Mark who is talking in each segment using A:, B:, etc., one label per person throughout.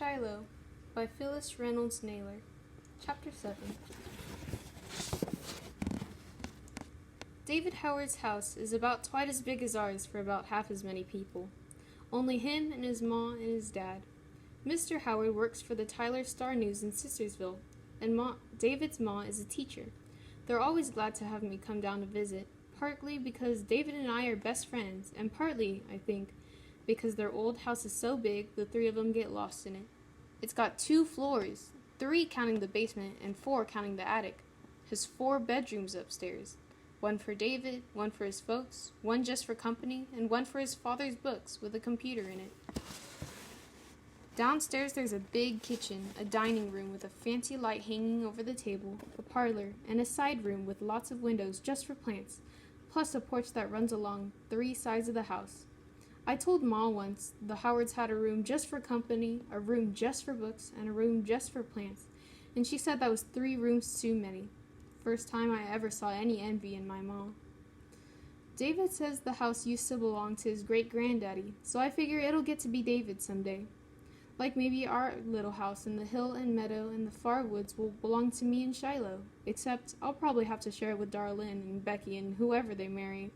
A: Shiloh by Phyllis Reynolds Naylor. Chapter 7. David Howard's house is about twice as big as ours for about half as many people. Only him and his ma and his dad. Mr. Howard works for the Tyler Star News in Sistersville, and David's ma is a teacher. They're always glad to have me come down to visit, partly because David and I are best friends, and partly, I think, because their old house is so big the three of them get lost in it. It's got 2 floors, 3 counting the basement and 4 counting the attic. Has 4 bedrooms upstairs. 1 for David, 1 for his folks, 1 just for company, and 1 for his father's books with a computer in it. Downstairs there's a big kitchen, a dining room with a fancy light hanging over the table, a parlor, and a side room with lots of windows just for plants, plus a porch that runs along 3 sides of the house. I told Ma once the Howards had a room just for company, a room just for books, and a room just for plants, and she said that was 3 rooms too many. First time I ever saw any envy in my ma. David says the house used to belong to his great-granddaddy, so I figure it'll get to be David someday. Like maybe our little house in the hill and meadow in the far woods will belong to me and Shiloh, except I'll probably have to share it with Darlene and Becky and whoever they marry,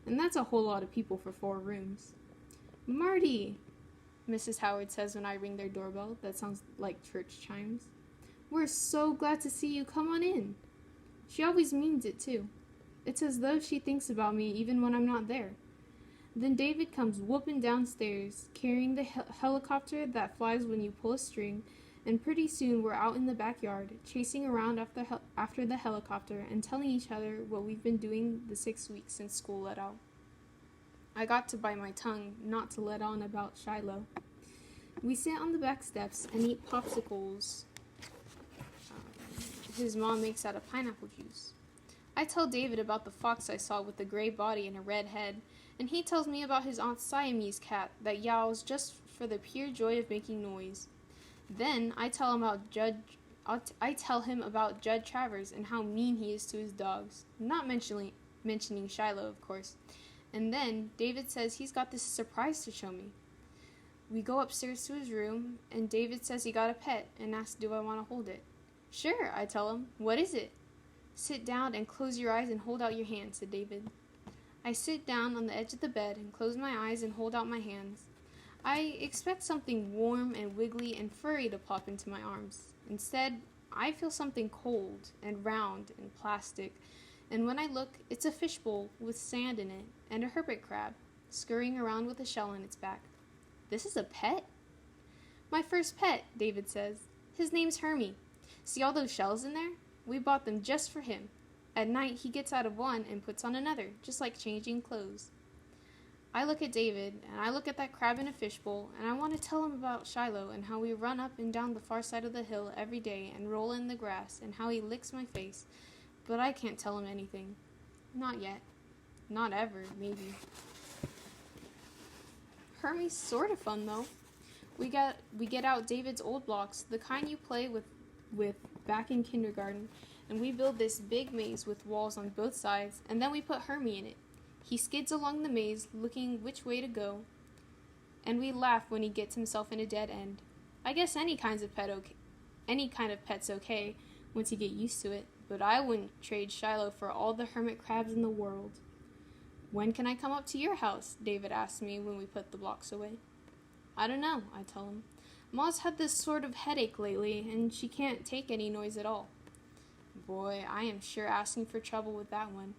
A: and that's a whole lot of people for 4 rooms. "Marty," Mrs. Howard says when I ring their doorbell. That sounds like church chimes. "We're so glad to see you. Come on in." She always means it, too. It's as though she thinks about me even when I'm not there. Then David comes whooping downstairs, carrying the helicopter that flies when you pull a string, and pretty soon we're out in the backyard, chasing around after the helicopter and telling each other what we've been doing the 6 weeks since school let out. I got to bite my tongue not to let on about Shiloh. We sit on the back steps and eat popsicles his mom makes out of pineapple juice. I tell David about the fox I saw with a gray body and a red head, and he tells me about his aunt's Siamese cat that yowls just for the pure joy of making noise. Then I tell him about Judd Travers and how mean he is to his dogs, not mentioning Shiloh, of course. And then David says he's got this surprise to show me. We go upstairs to his room, and David says he got a pet and asks do I want to hold it. "Sure," I tell him. "What is it?" "Sit down and close your eyes and hold out your hand," said David. I sit down on the edge of the bed and close my eyes and hold out my hands. I expect something warm and wiggly and furry to plop into my arms. Instead, I feel something cold and round and plastic, and when I look, it's a fishbowl with sand in it and a hermit crab scurrying around with a shell in its back. "This is a pet?" "My first pet," David says. "His name's Hermie. See all those shells in there? We bought them just for him. At night, he gets out of one and puts on another, just like changing clothes." I look at David, and I look at that crab in a fishbowl, and I want to tell him about Shiloh and how we run up and down the far side of the hill every day and roll in the grass and how he licks my face, but I can't tell him anything. Not yet. Not ever, maybe. Hermie's sort of fun, though. We get out David's old blocks, the kind you play with back in kindergarten, and we build this big maze with walls on both sides, and then we put Hermie in it. He skids along the maze, looking which way to go, and we laugh when he gets himself in a dead end. I guess any kind of pet's okay once you get used to it, but I wouldn't trade Shiloh for all the hermit crabs in the world. "When can I come up to your house?" David asks me when we put the blocks away. "I don't know," I tell him. "Ma's had this sort of headache lately, and she can't take any noise at all." Boy, I am sure asking for trouble with that one.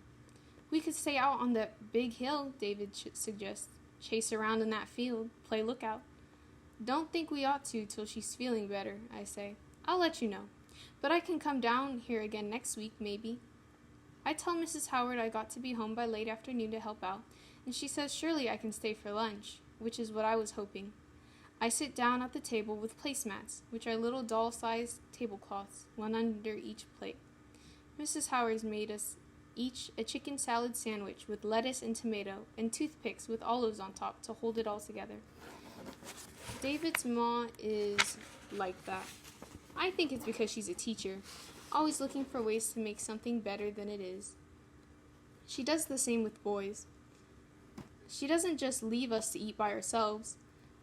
A: "We could stay out on that big hill," David suggests. "Chase around in that field, play lookout." "Don't think we ought to till she's feeling better," I say. "I'll let you know. But I can come down here again next week, maybe." I tell Mrs. Howard I got to be home by late afternoon to help out, and she says surely I can stay for lunch, which is what I was hoping. I sit down at the table with placemats, which are little doll-sized tablecloths, one under each plate. Mrs. Howard's made us each a chicken salad sandwich with lettuce and tomato, and toothpicks with olives on top to hold it all together. David's ma is like that. I think it's because she's a teacher, always looking for ways to make something better than it is. She does the same with boys. She doesn't just leave us to eat by ourselves.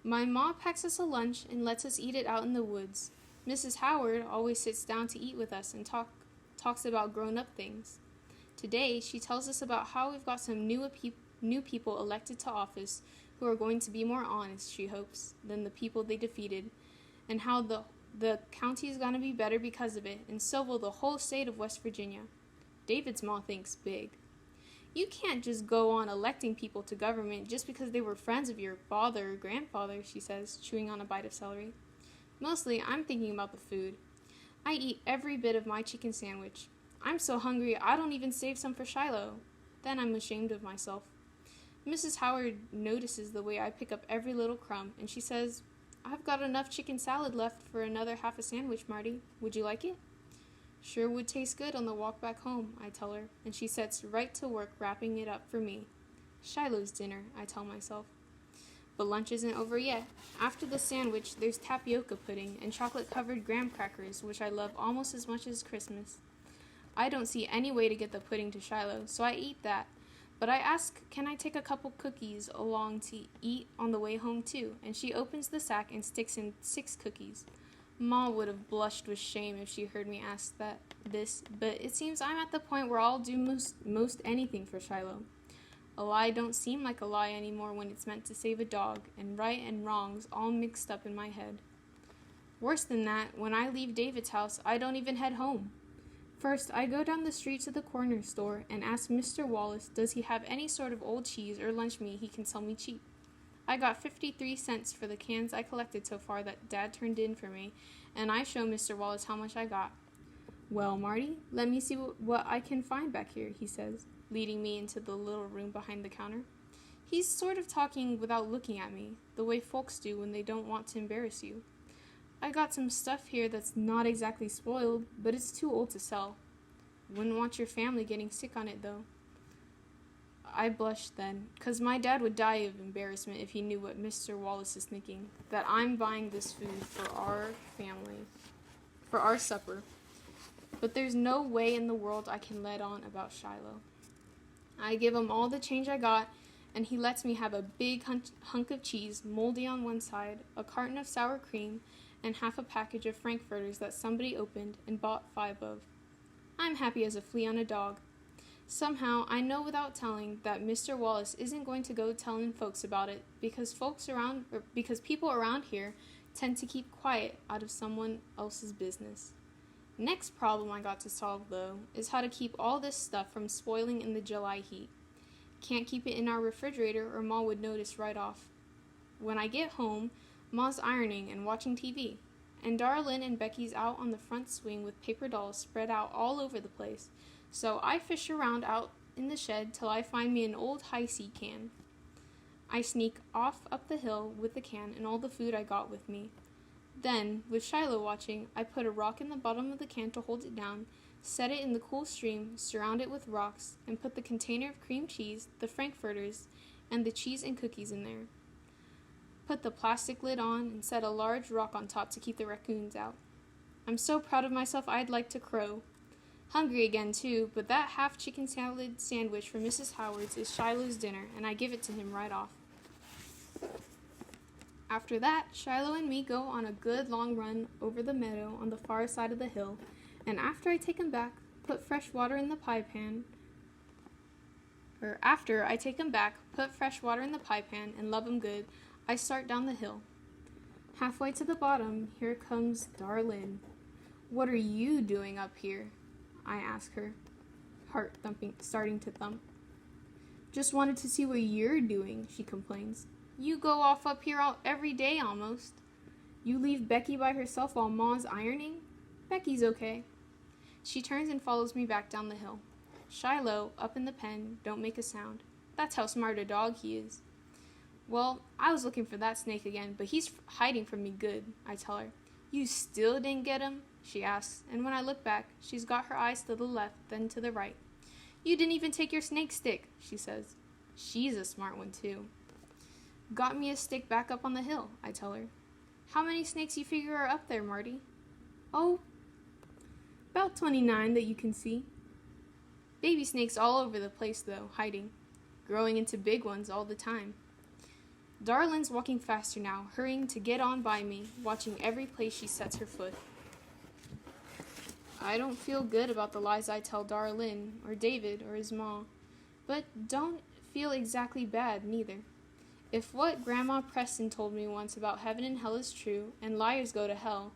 A: My ma packs us a lunch and lets us eat it out in the woods. Mrs. Howard always sits down to eat with us and talks about grown-up things. Today, she tells us about how we've got some new people elected to office who are going to be more honest, she hopes, than the people they defeated, and how the county is going to be better because of it, and so will the whole state of West Virginia. David's ma thinks big. You can't just go on electing people to government just because they were friends of your father or grandfather, she says, chewing on a bite of celery. Mostly, I'm thinking about the food. I eat every bit of my chicken sandwich. I'm so hungry I don't even save some for Shiloh. Then I'm ashamed of myself. Mrs. Howard notices the way I pick up every little crumb, and she says, I've got enough chicken salad left for another half a sandwich, Marty. Would you like it? Sure would taste good on the walk back home, I tell her, and she sets right to work wrapping it up for me. Shiloh's dinner, I tell myself. But lunch isn't over yet. After the sandwich, there's tapioca pudding and chocolate-covered graham crackers, which I love almost as much as Christmas. I don't see any way to get the pudding to Shiloh, so I eat that. But I ask, can I take a couple cookies along to eat on the way home too? And she opens the sack and sticks in 6 cookies. Ma would have blushed with shame if she heard me ask this, but it seems I'm at the point where I'll do most anything for Shiloh. A lie don't seem like a lie anymore when it's meant to save a dog, and right and wrong's all mixed up in my head. Worse than that, when I leave David's house, I don't even head home. First, I go down the street to the corner store and ask Mr. Wallace does he have any sort of old cheese or lunch meat he can sell me cheap. I got 53 cents for the cans I collected so far that Dad turned in for me, and I show Mr. Wallace how much I got. Well, Marty, let me see what I can find back here, he says, leading me into the little room behind the counter. He's sort of talking without looking at me, the way folks do when they don't want to embarrass you. I got some stuff here that's not exactly spoiled, but it's too old to sell. Wouldn't want your family getting sick on it, though. I blushed then, 'cause my dad would die of embarrassment if he knew what Mr. Wallace is thinking, that I'm buying this food for our family, for our supper. But there's no way in the world I can let on about Shiloh. I give him all the change I got, and he lets me have a big hunk of cheese, moldy on one side, a carton of sour cream, and half a package of frankfurters that somebody opened and bought 5 of. I'm happy as a flea on a dog. Somehow, I know without telling that Mr. Wallace isn't going to go telling folks about it because people around here tend to keep quiet out of someone else's business. Next problem I got to solve, though, is how to keep all this stuff from spoiling in the July heat. Can't keep it in our refrigerator or Ma would notice right off. When I get home, Ma's ironing and watching TV, and Darlene and Becky's out on the front swing with paper dolls spread out all over the place. So I fish around out in the shed till I find me an old high-C can. I sneak off up the hill with the can and all the food I got with me. Then, with Shiloh watching, I put a rock in the bottom of the can to hold it down, set it in the cool stream, surround it with rocks, and put the container of cream cheese, the frankfurters, and the cheese and cookies in there. Put the plastic lid on and set a large rock on top to keep the raccoons out. I'm so proud of myself I'd like to crow. Hungry again, too, but that half chicken salad sandwich from Mrs. Howard's is Shiloh's dinner, and I give it to him right off. After that, Shiloh and me go on a good long run over the meadow on the far side of the hill, and after I take him back, put fresh water in the pie pan, and love him good, I start down the hill. Halfway to the bottom, here comes Darlene. What are you doing up here? I ask her, heart starting to thump. Just wanted to see what you're doing, she complains. You go off up here every day almost. You leave Becky by herself while Ma's ironing? Becky's okay. She turns and follows me back down the hill. Shiloh, up in the pen, don't make a sound. That's how smart a dog he is. Well, I was looking for that snake again, but he's hiding from me good, I tell her. You still didn't get him? She asks, and when I look back, she's got her eyes to the left, then to the right. You didn't even take your snake stick, she says. She's a smart one, too. Got me a stick back up on the hill, I tell her. How many snakes you figure are up there, Marty? Oh, about 29 that you can see. Baby snakes all over the place, though, hiding. Growing into big ones all the time. Darlin's walking faster now, hurrying to get on by me, watching every place she sets her foot. I don't feel good about the lies I tell Darlin, or David, or his ma, but don't feel exactly bad, neither. If what Grandma Preston told me once about heaven and hell is true, and liars go to hell,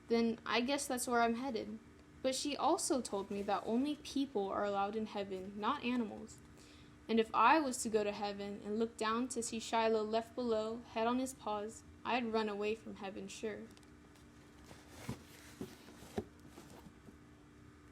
A: then I guess that's where I'm headed. But she also told me that only people are allowed in heaven, not animals. And if I was to go to heaven and look down to see Shiloh left below, head on his paws, I'd run away from heaven, sure.